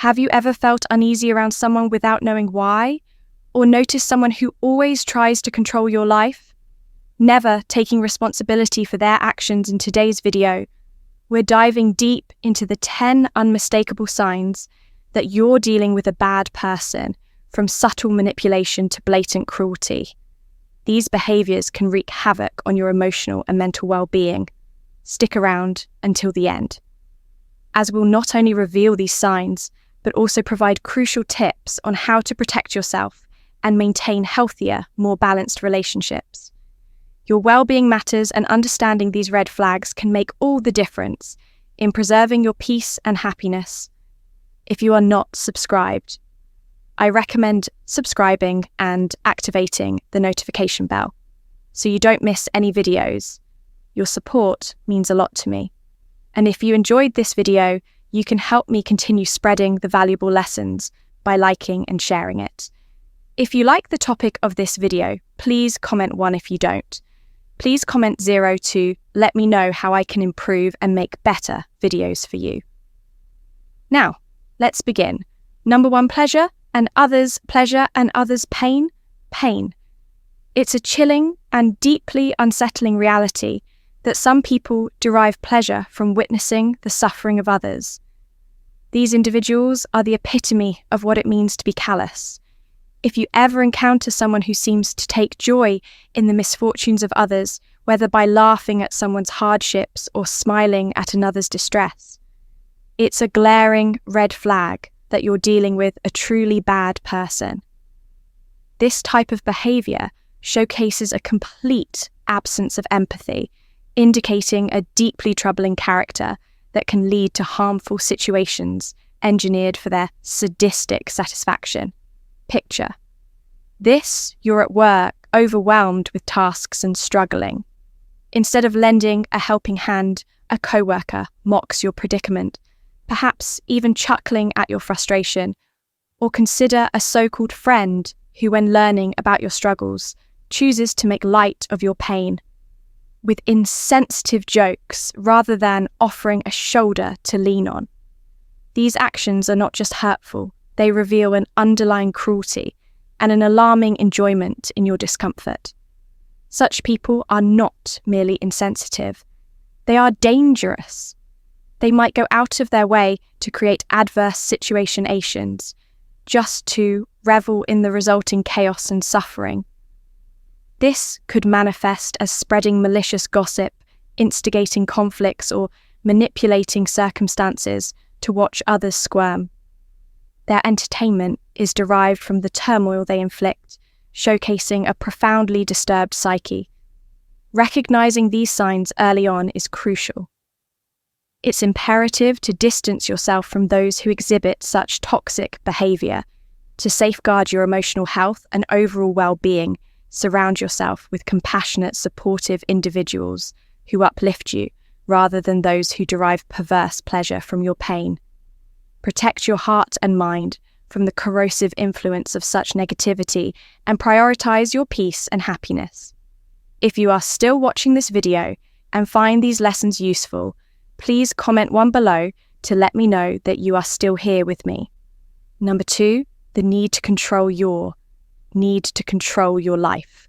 Have you ever felt uneasy around someone without knowing why? Or noticed someone who always tries to control your life? Never taking responsibility for their actions in today's video, we're diving deep into the 10 unmistakable signs that you're dealing with a bad person, from subtle manipulation to blatant cruelty. These behaviors can wreak havoc on your emotional and mental well-being. Stick around until the end, as we'll not only reveal these signs, but also provide crucial tips on how to protect yourself and maintain healthier, more balanced relationships. Your well-being matters, and understanding these red flags can make all the difference in preserving your peace and happiness. If you are not subscribed, I recommend subscribing and activating the notification bell so you don't miss any videos. Your support means a lot to me. And if you enjoyed this video, you can help me continue spreading the valuable lessons by liking and sharing it. If you like the topic of this video, please comment 1 if you don't. Please comment 0 to let me know how I can improve and make better videos for you. Now, let's begin. Number 1, pleasure and others' pleasure and others' pain. Pain. It's a chilling and deeply unsettling reality that some people derive pleasure from witnessing the suffering of others. These individuals are the epitome of what it means to be callous. If you ever encounter someone who seems to take joy in the misfortunes of others, whether by laughing at someone's hardships or smiling at another's distress, it's a glaring red flag that you're dealing with a truly bad person. This type of behavior showcases a complete absence of empathy, indicating a deeply troubling character that can lead to harmful situations engineered for their sadistic satisfaction. Picture this: you're at work, overwhelmed with tasks and struggling. Instead of lending a helping hand, a coworker mocks your predicament, perhaps even chuckling at your frustration. Or consider a so-called friend who, when learning about your struggles, chooses to make light of your pain with insensitive jokes rather than offering a shoulder to lean on. These actions are not just hurtful, they reveal an underlying cruelty and an alarming enjoyment in your discomfort. Such people are not merely insensitive, they are dangerous. They might go out of their way to create adverse situations just to revel in the resulting chaos and suffering. This could manifest as spreading malicious gossip, instigating conflicts, or manipulating circumstances to watch others squirm. Their entertainment is derived from the turmoil they inflict, showcasing a profoundly disturbed psyche. Recognizing these signs early on is crucial. It's imperative to distance yourself from those who exhibit such toxic behavior. To safeguard your emotional health and overall well-being, surround yourself with compassionate, supportive individuals who uplift you rather than those who derive perverse pleasure from your pain. Protect your heart and mind from the corrosive influence of such negativity and prioritize your peace and happiness. If you are still watching this video and find these lessons useful, please comment 1 below to let me know that you are still here with me. Number 2, the need to control your life.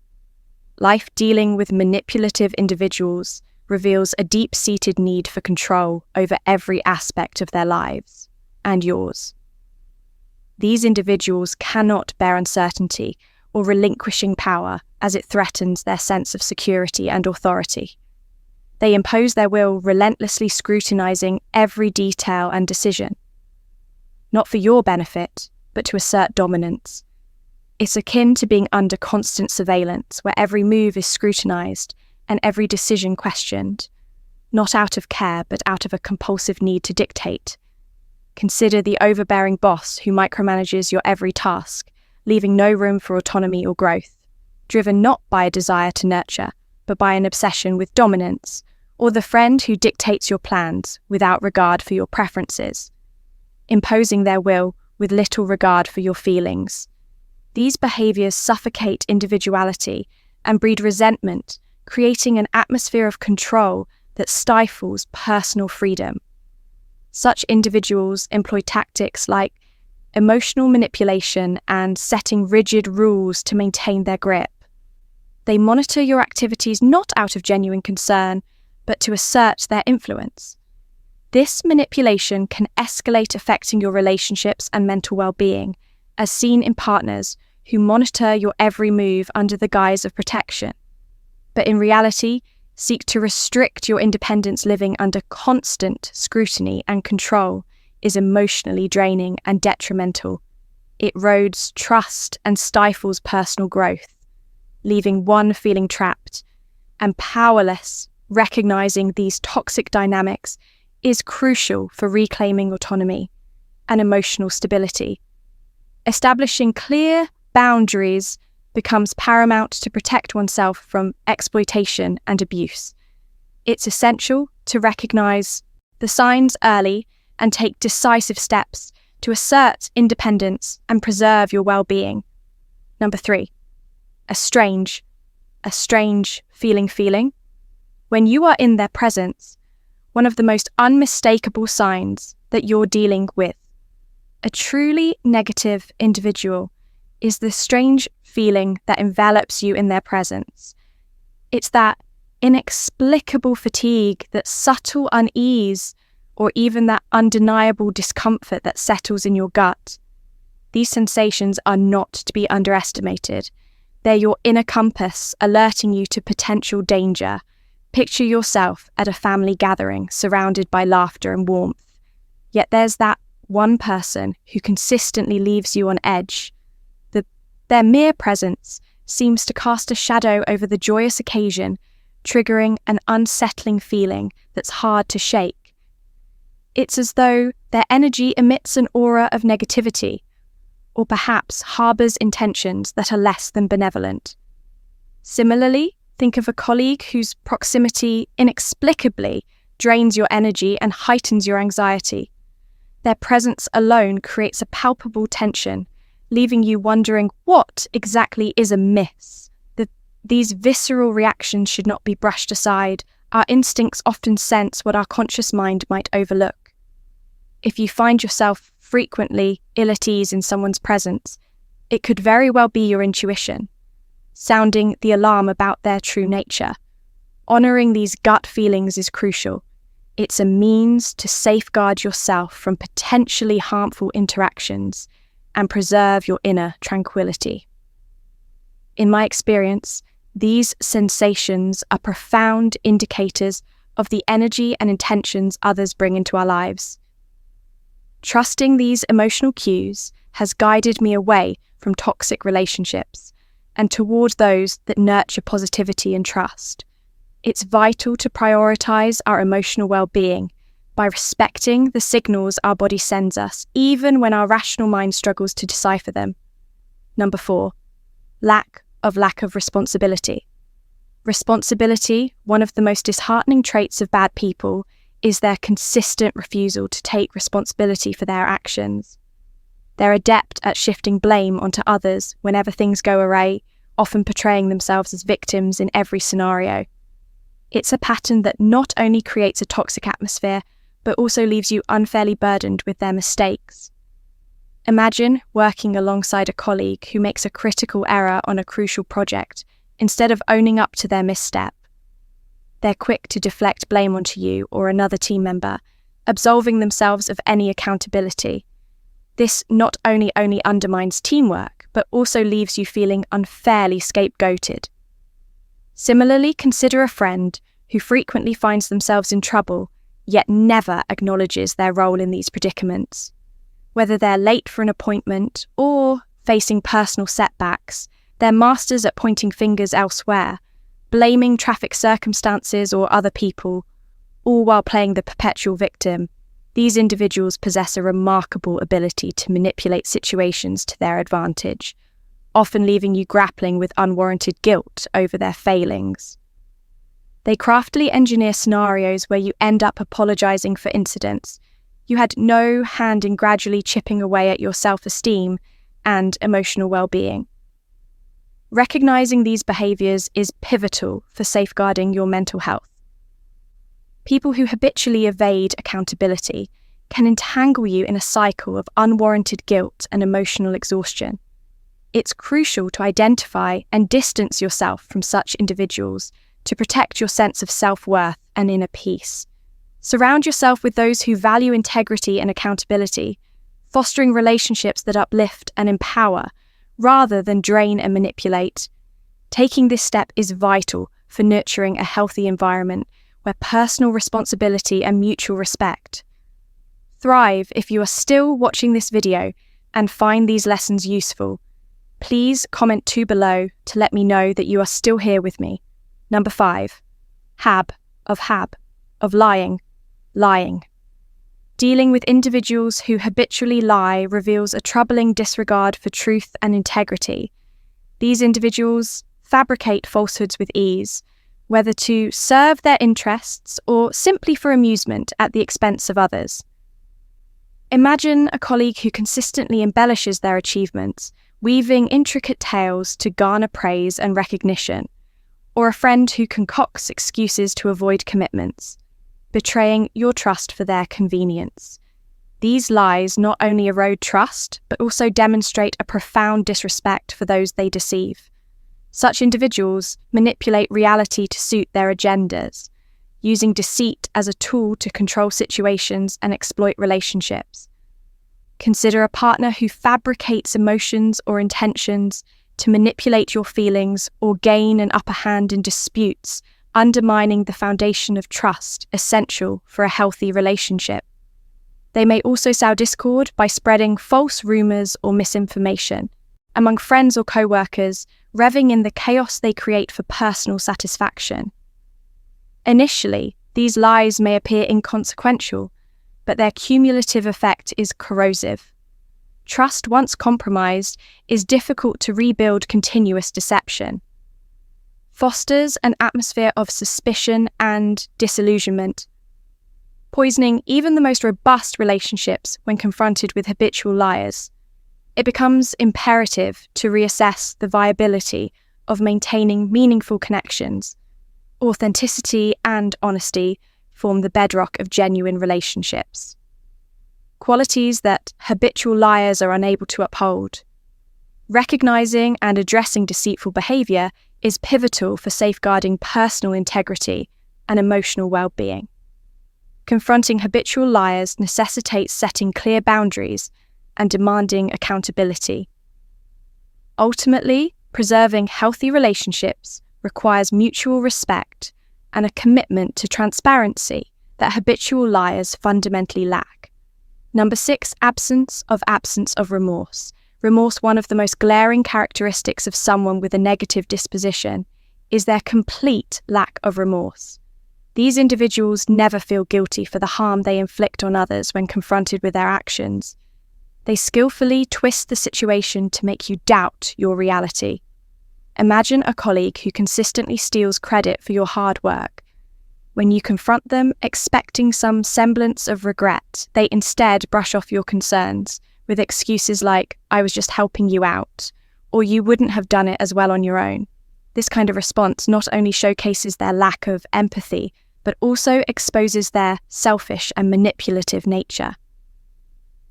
Life dealing with manipulative individuals reveals a deep-seated need for control over every aspect of their lives, and yours. These individuals cannot bear uncertainty or relinquishing power, as it threatens their sense of security and authority. They impose their will, relentlessly scrutinizing every detail and decision, not for your benefit, but to assert dominance. It's akin to being under constant surveillance, where every move is scrutinized and every decision questioned, not out of care, but out of a compulsive need to dictate. Consider the overbearing boss who micromanages your every task, leaving no room for autonomy or growth, driven not by a desire to nurture, but by an obsession with dominance, or the friend who dictates your plans without regard for your preferences, imposing their will with little regard for your feelings. These behaviors suffocate individuality and breed resentment, creating an atmosphere of control that stifles personal freedom. Such individuals employ tactics like emotional manipulation, and setting rigid rules to maintain their grip. They monitor your activities not out of genuine concern, but to assert their influence. This manipulation can escalate, affecting your relationships and mental well-being, as seen in partners who monitor your every move under the guise of protection, but in reality seek to restrict your independence. Living under constant scrutiny and control is emotionally draining and detrimental. It erodes trust and stifles personal growth, leaving one feeling trapped and powerless. Recognizing these toxic dynamics is crucial for reclaiming autonomy and emotional stability. Establishing clear boundaries becomes paramount to protect oneself from exploitation and abuse. It's essential to recognize the signs early and take decisive steps to assert independence and preserve your well-being. Number 3, a strange feeling. When you are in their presence, one of the most unmistakable signs that you're dealing with a truly negative individual is the strange feeling that envelops you in their presence. It's that inexplicable fatigue, that subtle unease, or even that undeniable discomfort that settles in your gut. These sensations are not to be underestimated. They're your inner compass alerting you to potential danger. Picture yourself at a family gathering surrounded by laughter and warmth. Yet there's that one person who consistently leaves you on edge. Their mere presence seems to cast a shadow over the joyous occasion, triggering an unsettling feeling that's hard to shake. It's as though their energy emits an aura of negativity, or perhaps harbours intentions that are less than benevolent. Similarly, think of a colleague whose proximity inexplicably drains your energy and heightens your anxiety. Their presence alone creates a palpable tension, leaving you wondering what exactly is amiss. These visceral reactions should not be brushed aside. Our instincts often sense what our conscious mind might overlook. If you find yourself frequently ill at ease in someone's presence, it could very well be your intuition, sounding the alarm about their true nature. Honouring these gut feelings is crucial. It's a means to safeguard yourself from potentially harmful interactions and preserve your inner tranquility. In my experience, these sensations are profound indicators of the energy and intentions others bring into our lives. Trusting these emotional cues has guided me away from toxic relationships and toward those that nurture positivity and trust. It's vital to prioritize our emotional well-being by respecting the signals our body sends us, even when our rational mind struggles to decipher them. Number 4, lack of responsibility. Responsibility, one of the most disheartening traits of bad people, is their consistent refusal to take responsibility for their actions. They're adept at shifting blame onto others whenever things go awry, often portraying themselves as victims in every scenario. It's a pattern that not only creates a toxic atmosphere, but also leaves you unfairly burdened with their mistakes. Imagine working alongside a colleague who makes a critical error on a crucial project instead of owning up to their misstep. They're quick to deflect blame onto you or another team member, absolving themselves of any accountability. This not only undermines teamwork, but also leaves you feeling unfairly scapegoated. Similarly, consider a friend who frequently finds themselves in trouble, yet never acknowledges their role in these predicaments. Whether they're late for an appointment or facing personal setbacks, they're masters at pointing fingers elsewhere, blaming traffic circumstances or other people, all while playing the perpetual victim. These individuals possess a remarkable ability to manipulate situations to their advantage, often leaving you grappling with unwarranted guilt over their failings. They craftily engineer scenarios where you end up apologizing for incidents you had no hand in, gradually chipping away at your self-esteem and emotional well-being. Recognizing these behaviors is pivotal for safeguarding your mental health. People who habitually evade accountability can entangle you in a cycle of unwarranted guilt and emotional exhaustion. It's crucial to identify and distance yourself from such individuals to protect your sense of self-worth and inner peace. Surround yourself with those who value integrity and accountability, fostering relationships that uplift and empower rather than drain and manipulate. Taking this step is vital for nurturing a healthy environment where personal responsibility and mutual respect thrive. If you are still watching this video and find these lessons useful, please comment 2 below to let me know that you are still here with me. Number 5. Hab, of lying. Dealing with individuals who habitually lie reveals a troubling disregard for truth and integrity. These individuals fabricate falsehoods with ease, whether to serve their interests or simply for amusement at the expense of others. Imagine a colleague who consistently embellishes their achievements, weaving intricate tales to garner praise and recognition, or a friend who concocts excuses to avoid commitments, betraying your trust for their convenience. These lies not only erode trust, but also demonstrate a profound disrespect for those they deceive. Such individuals manipulate reality to suit their agendas, using deceit as a tool to control situations and exploit relationships. Consider a partner who fabricates emotions or intentions to manipulate your feelings or gain an upper hand in disputes, undermining the foundation of trust essential for a healthy relationship. They may also sow discord by spreading false rumors or misinformation among friends or co-workers, revving in the chaos they create for personal satisfaction. Initially, these lies may appear inconsequential, but their cumulative effect is corrosive. Trust once compromised is difficult to rebuild. Continuous deception fosters an atmosphere of suspicion and disillusionment, poisoning even the most robust relationships when confronted with habitual liars. It becomes imperative to reassess the viability of maintaining meaningful connections. Authenticity and honesty form the bedrock of genuine relationships, qualities that habitual liars are unable to uphold. Recognizing and addressing deceitful behavior is pivotal for safeguarding personal integrity and emotional well-being. Confronting habitual liars necessitates setting clear boundaries and demanding accountability. Ultimately, preserving healthy relationships requires mutual respect and a commitment to transparency that habitual liars fundamentally lack. Number 6, absence of remorse. Remorse, one of the most glaring characteristics of someone with a negative disposition, is their complete lack of remorse. These individuals never feel guilty for the harm they inflict on others when confronted with their actions. They skillfully twist the situation to make you doubt your reality. Imagine a colleague who consistently steals credit for your hard work. When you confront them expecting some semblance of regret, they instead brush off your concerns with excuses like, "I was just helping you out," or "you wouldn't have done it as well on your own." This kind of response not only showcases their lack of empathy, but also exposes their selfish and manipulative nature.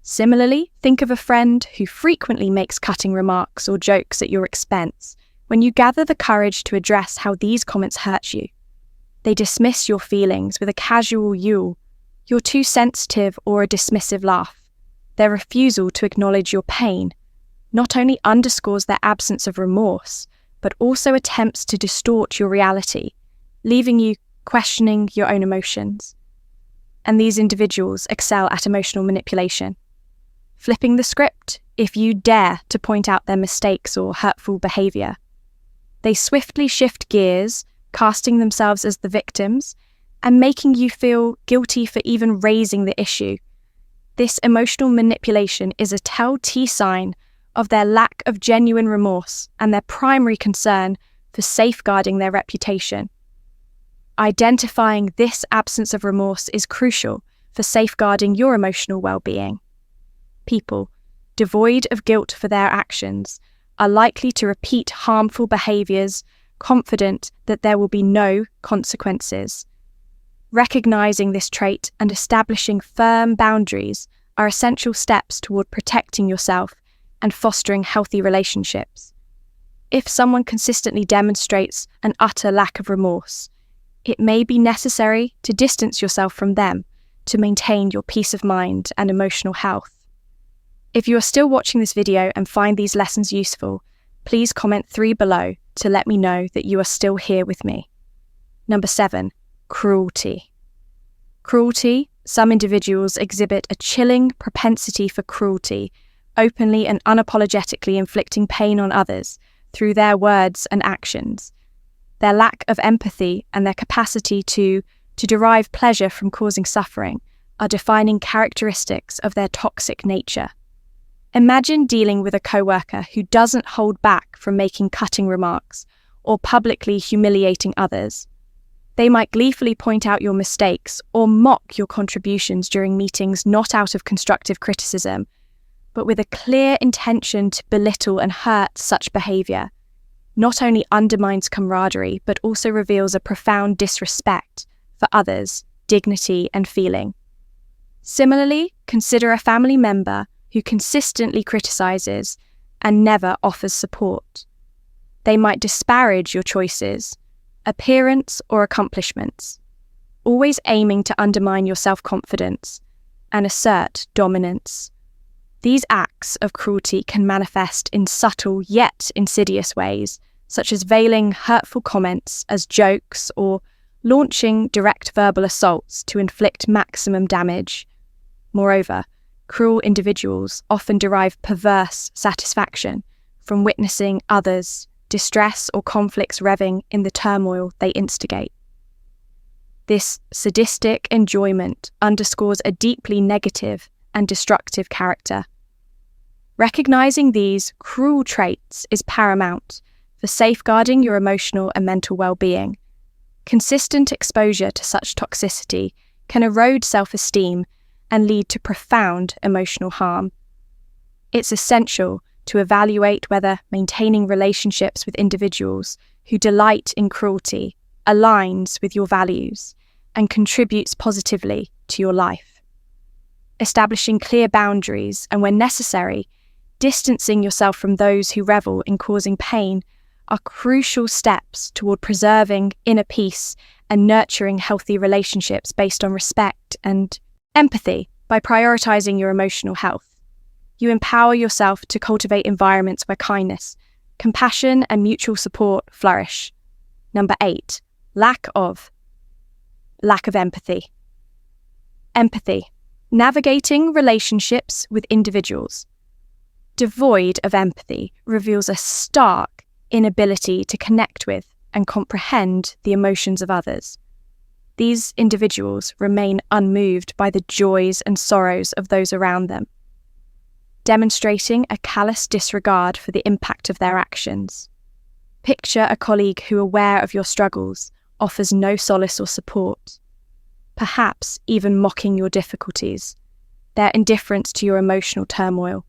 Similarly, think of a friend who frequently makes cutting remarks or jokes at your expense. When you gather the courage to address how these comments hurt you, they dismiss your feelings with a casual "you're too sensitive," or a dismissive laugh. Their refusal to acknowledge your pain not only underscores their absence of remorse, but also attempts to distort your reality, leaving you questioning your own emotions. And these individuals excel at emotional manipulation, flipping the script if you dare to point out their mistakes or hurtful behavior. They swiftly shift gears, casting themselves as the victims and making you feel guilty for even raising the issue. This emotional manipulation is a telltale sign of their lack of genuine remorse and their primary concern for safeguarding their reputation. Identifying this absence of remorse is crucial for safeguarding your emotional well-being. People devoid of guilt for their actions are likely to repeat harmful behaviors, confident that there will be no consequences. Recognizing this trait and establishing firm boundaries are essential steps toward protecting yourself and fostering healthy relationships. If someone consistently demonstrates an utter lack of remorse, it may be necessary to distance yourself from them to maintain your peace of mind and emotional health. If you are still watching this video and find these lessons useful, please comment 3 below to let me know that you are still here with me. Number 7, cruelty. Cruelty. Some individuals exhibit a chilling propensity for cruelty, openly and unapologetically inflicting pain on others through their words and actions. Their lack of empathy and their capacity to derive pleasure from causing suffering are defining characteristics of their toxic nature. Imagine dealing with a coworker who doesn't hold back from making cutting remarks or publicly humiliating others. They might gleefully point out your mistakes or mock your contributions during meetings, not out of constructive criticism, but with a clear intention to belittle and hurt. Such behavior not only undermines camaraderie, but also reveals a profound disrespect for others' dignity and feeling. Similarly, consider a family member who consistently criticizes and never offers support. They might disparage your choices, appearance, or accomplishments, always aiming to undermine your self-confidence and assert dominance. These acts of cruelty can manifest in subtle yet insidious ways, such as veiling hurtful comments as jokes or launching direct verbal assaults to inflict maximum damage. Moreover, cruel individuals often derive perverse satisfaction from witnessing others' distress or conflicts revving in the turmoil they instigate. This sadistic enjoyment underscores a deeply negative and destructive character. Recognizing these cruel traits is paramount for safeguarding your emotional and mental well-being. Consistent exposure to such toxicity can erode self-esteem and lead to profound emotional harm. It's essential to evaluate whether maintaining relationships with individuals who delight in cruelty aligns with your values and contributes positively to your life. Establishing clear boundaries and, when necessary, distancing yourself from those who revel in causing pain are crucial steps toward preserving inner peace and nurturing healthy relationships based on respect and empathy. By prioritizing your emotional health, you empower yourself to cultivate environments where kindness, compassion, and mutual support flourish. Number 8, lack of empathy. Empathy. Navigating relationships with individuals devoid of empathy reveals a stark inability to connect with and comprehend the emotions of others. These individuals remain unmoved by the joys and sorrows of those around them, demonstrating a callous disregard for the impact of their actions. Picture a colleague who, aware of your struggles, offers no solace or support, perhaps even mocking your difficulties. Their indifference to your emotional turmoil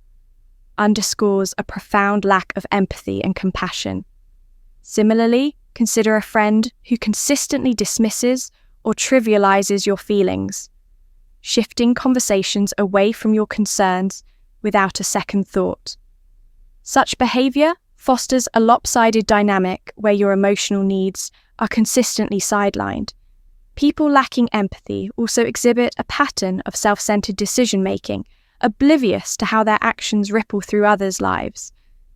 underscores a profound lack of empathy and compassion. Similarly, consider a friend who consistently dismisses or trivializes your feelings, shifting conversations away from your concerns without a second thought. Such behavior fosters a lopsided dynamic where your emotional needs are consistently sidelined. People lacking empathy also exhibit a pattern of self-centered decision-making, oblivious to how their actions ripple through others' lives.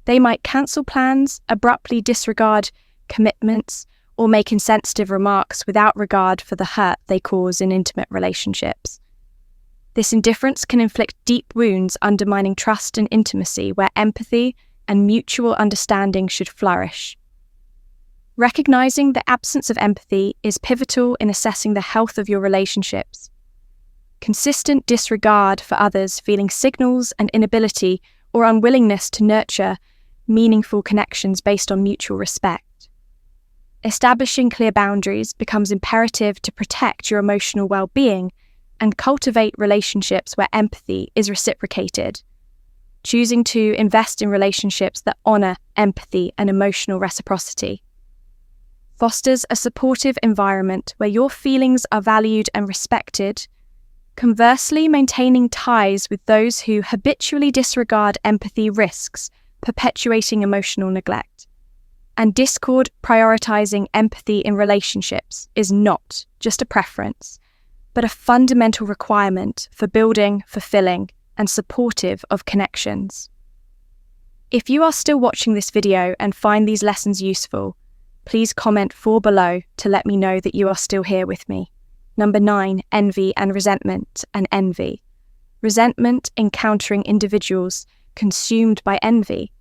They might cancel plans, abruptly disregard commitments, or make insensitive remarks without regard for the hurt they cause in intimate relationships. This indifference can inflict deep wounds, undermining trust and intimacy where empathy and mutual understanding should flourish. Recognizing the absence of empathy is pivotal in assessing the health of your relationships. Consistent disregard for others, feeling signals and inability or unwillingness to nurture meaningful connections based on mutual respect. Establishing clear boundaries becomes imperative to protect your emotional well-being and cultivate relationships where empathy is reciprocated. Choosing to invest in relationships that honor empathy and emotional reciprocity. fosters a supportive environment where your feelings are valued and respected, conversely maintaining ties with those who habitually disregard empathy risks, perpetuating emotional neglect. And discord prioritizing empathy in relationships is not just a preference, but a fundamental requirement for building, fulfilling, and supportive of connections. If you are still watching this video and find these lessons useful, please comment 4 below to let me know that you are still here with me. Number 9, envy and resentment and envy. Resentment encountering individuals consumed by envy,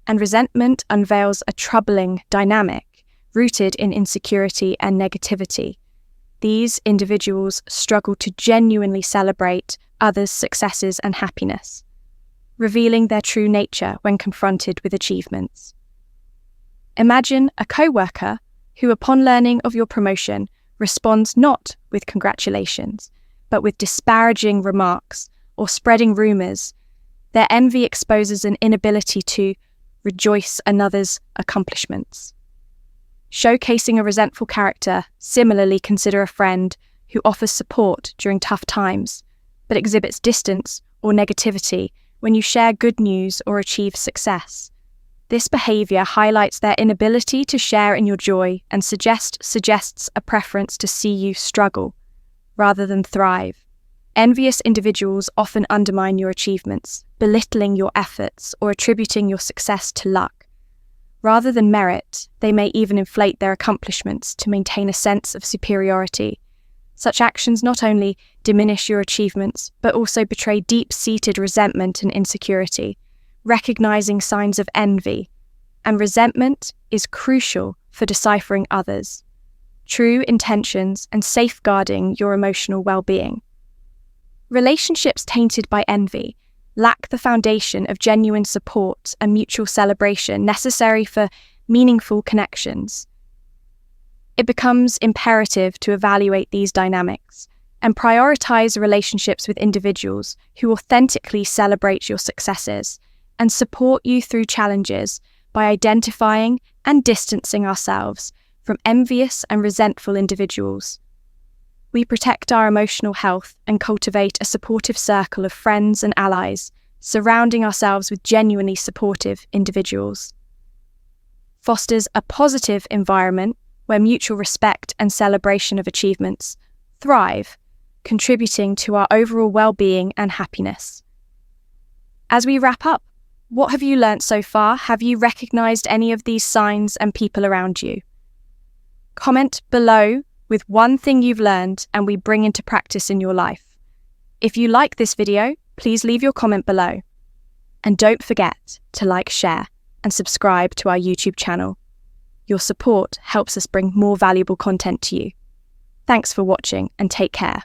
and resentment unveils a troubling dynamic rooted in insecurity and negativity. These individuals struggle to genuinely celebrate others' successes and happiness, revealing their true nature when confronted with achievements. Imagine a co-worker who, upon learning of your promotion, responds not with congratulations, but with disparaging remarks or spreading rumors. Their envy exposes an inability to rejoice another's accomplishments. Showcasing a resentful character, similarly consider a friend who offers support during tough times, but exhibits distance or negativity when you share good news or achieve success. This behavior highlights their inability to share in your joy and suggests a preference to see you struggle rather than thrive. Envious individuals often undermine your achievements, belittling your efforts or attributing your success to luck. Rather than merit, they may even inflate their accomplishments to maintain a sense of superiority. Such actions not only diminish your achievements, but also betray deep-seated resentment and insecurity. Recognizing signs of envy and resentment is crucial for deciphering others' true intentions and safeguarding your emotional well-being. Relationships tainted by envy lack the foundation of genuine support and mutual celebration necessary for meaningful connections. It becomes imperative to evaluate these dynamics and prioritize relationships with individuals who authentically celebrate your successes and support you through challenges by identifying and distancing ourselves from envious and resentful individuals. We protect our emotional health and cultivate a supportive circle of friends and allies, surrounding ourselves with genuinely supportive individuals. Fosters a positive environment where mutual respect and celebration of achievements thrive, contributing to our overall well-being and happiness. As we wrap up, what have you learnt so far? Have you recognized any of these signs and people around you? Comment below with one thing you've learned and we bring into practice in your life. If you like this video, please leave your comment below. And don't forget to like, share, and subscribe to our YouTube channel. Your support helps us bring more valuable content to you. Thanks for watching and take care.